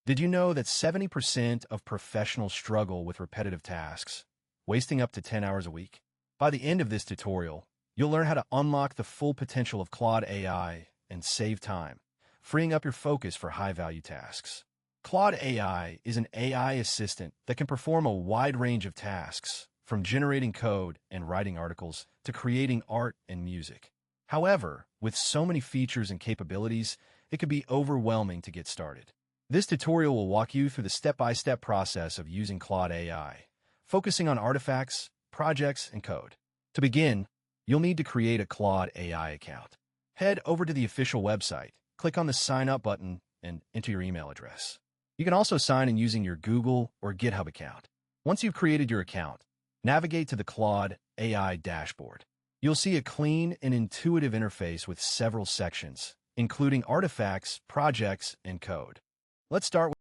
Did you know that 70% of professionals struggle with repetitive tasks, wasting up to 10 hours a week? By the end of this tutorial, you'll learn how to unlock the full potential of Claude AI and save time, freeing up your focus for high-value tasks. Claude AI is an AI assistant that can perform a wide range of tasks, from generating code and writing articles to creating art and music. However, with so many features and capabilities, it can be overwhelming to get started. This tutorial will walk you through the step-by-step process of using Claude AI, focusing on artifacts, projects, and code. To begin, you'll need to create a Claude AI account. Head over to the official website, click on the Sign Up button, and enter your email address. You can also sign in using your Google or GitHub account. Once you've created your account, navigate to the Claude AI dashboard. You'll see a clean and intuitive interface with several sections, including artifacts, projects, and code. Let's start